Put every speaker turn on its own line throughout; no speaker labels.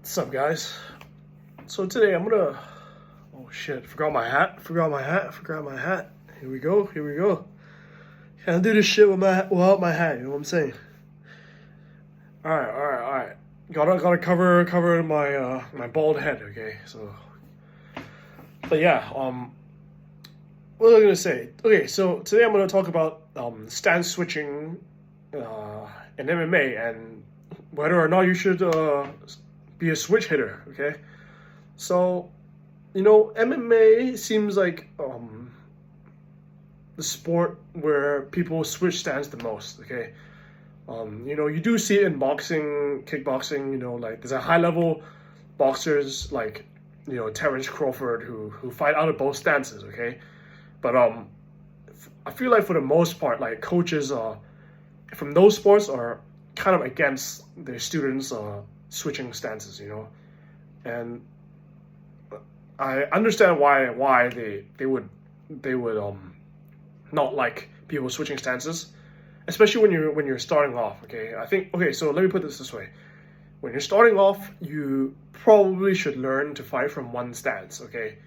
What's up, guys? So today I'm gonna. Oh shit! Forgot my hat. Forgot my hat. Forgot my hat. Here we go. Here we go. Can't do this shit without my hat. You know what I'm saying? All right. All right. All right. Gotta cover my my bald head. Okay. So. But yeah. What was I gonna say? Okay. So today I'm gonna talk about stance switching, in MMA and whether or not you should be a switch hitter. Okay. So, MMA seems like the sport where people switch stance the most. Okay, you do see it in boxing, kickboxing. Like there's a high level boxers like Terrence Crawford who fight out of both stances. Okay, but I feel like for the most part, like coaches from those sports are kind of against their students switching stances. And I understand why they would not like people switching stances, especially when you're starting off. Okay, I think so let me put this way: when you're starting off, you probably should learn to fight from one stance. Okay,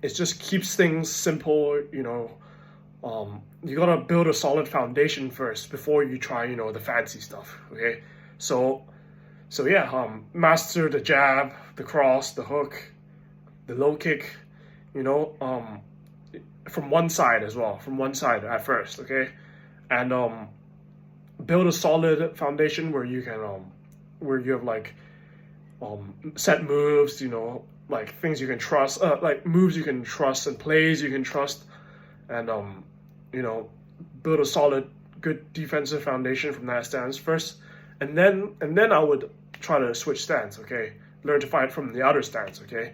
it just keeps things simple. You gotta build a solid foundation first before you try the fancy stuff. Okay, so yeah, master the jab, the cross, the hook, the low kick, from one side as well, from one side at first, okay, and build a solid foundation where you can where you have like set moves, like things you can trust, like moves you can trust and plays you can trust, and build a solid, good defensive foundation from that stance first, and then I would try to switch stance. Okay, learn to fight from the other stance. Okay,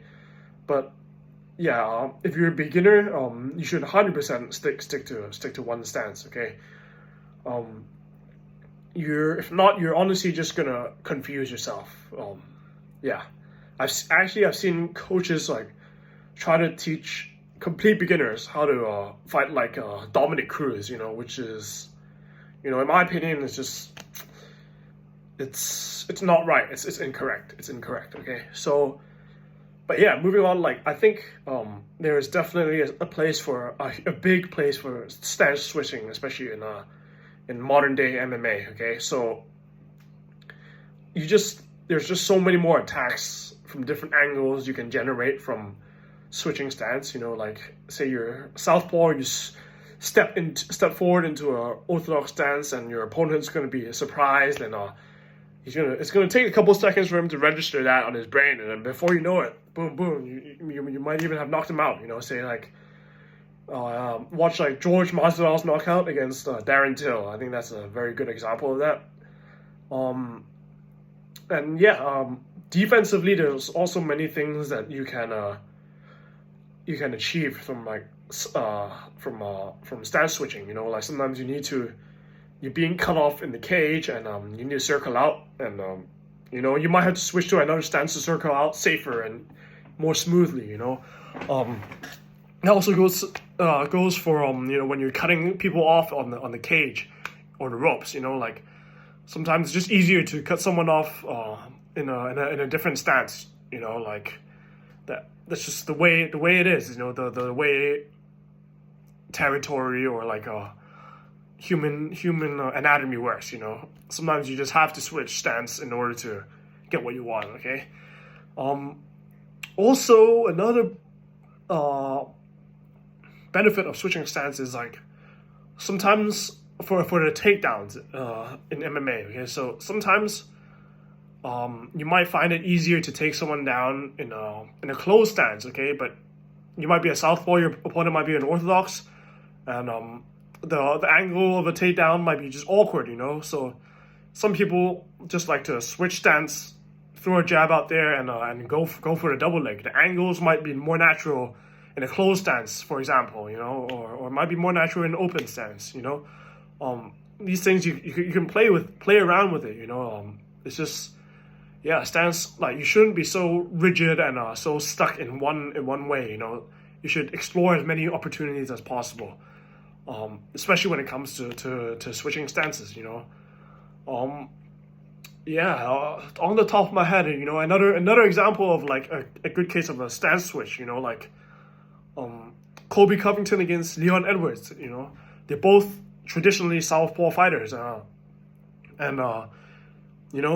but yeah, if you're a beginner, you should 100% stick to one stance. Okay, if not, you're honestly just gonna confuse yourself. Yeah, I've seen coaches like try to teach complete beginners how to fight like Dominic Cruz, which is, in my opinion, it's just it's not right. It's incorrect. It's incorrect. Okay, so. But yeah, moving on. Like I think there is definitely a place for a big place for stance switching, especially in modern day MMA. Okay, so there's just so many more attacks from different angles you can generate from switching stance. Like say you're southpaw, you step forward into a orthodox stance, and your opponent's going to be surprised and it's gonna take a couple seconds for him to register that on his brain, and then before you know it, boom, boom, you might even have knocked him out. Say like, watch like George Masvidal's knockout against Darren Till. I think that's a very good example of that. And yeah, defensively, there's also many things that you can achieve from like from stance switching. Like sometimes you're being cut off in the cage, and you need to circle out, and you might have to switch to another stance to circle out safer and more smoothly. It also goes for when you're cutting people off on the cage or the ropes. Like sometimes it's just easier to cut someone off in a different stance. Like that's just the way it is. The way territory or like human anatomy works. Sometimes you just have to switch stance in order to get what you want. Okay. Also another benefit of switching stance is like sometimes for the takedowns in MMA. Okay, so sometimes you might find it easier to take someone down in a closed stance. Okay, but you might be a southpaw, your opponent might be an orthodox, and the angle of a takedown might be just awkward, So some people just like to switch stance, throw a jab out there, and go for the double leg. The angles might be more natural in a closed stance, for example, or it might be more natural in an open stance, These things you can play around with it, It's just stance, like you shouldn't be so rigid and so stuck in one way, You should explore as many opportunities as possible. Especially when it comes to switching stances, Yeah, on the top of my head, another example of like a good case of a stance switch. Like um, Colby Covington against Leon Edwards. They're both traditionally southpaw fighters, and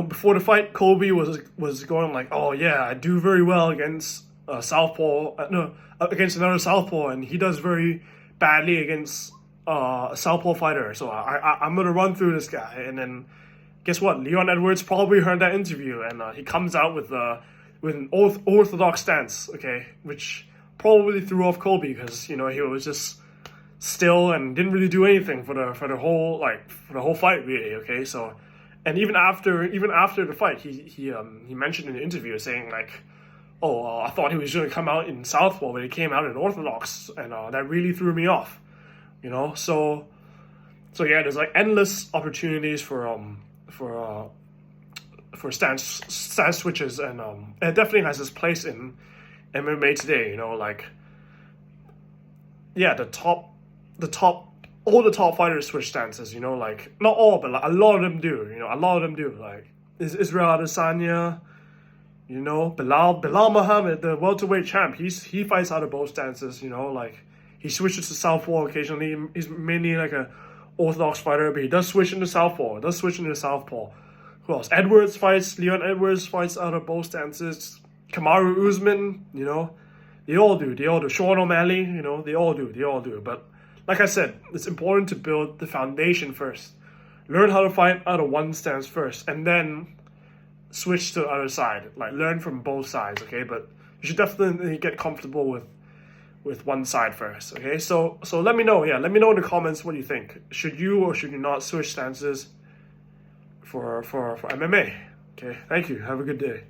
before the fight, Colby was going like, "Oh yeah, I do very well against southpaw, no, against another southpaw, and he does very badly against a southpaw fighter. So I'm gonna run through this guy." And then guess what? Leon Edwards probably heard that interview, and he comes out with an orthodox stance, okay, which probably threw off Colby because he was just still and didn't really do anything for the whole fight really, okay. So, and even after the fight, he mentioned in the interview saying like, "Oh, I thought he was going to come out in southpaw, but he came out in orthodox, and that really threw me off." So yeah, there's like endless opportunities for stance switches, and it definitely has its place in MMA today. Like, yeah, all the top fighters switch stances. Like not all, but like, a lot of them do. A lot of them do. Like Israel Adesanya, Bilal Muhammad, the welterweight champ. He fights out of both stances. Like he switches to southpaw occasionally. He's mainly like a orthodox fighter, but he does switch into southpaw. Who else? Leon Edwards fights out of both stances. Kamaru Usman, they all do. Sean O'Malley, they all do. But like I said, it's important to build the foundation first. Learn how to fight out of one stance first, and then switch to the other side. Like learn from both sides, okay? But you should definitely get comfortable with one side first, okay? So let me know, let me know in the comments what you think. Should you or should you not switch stances for MMA? Okay, thank you. Have a good day.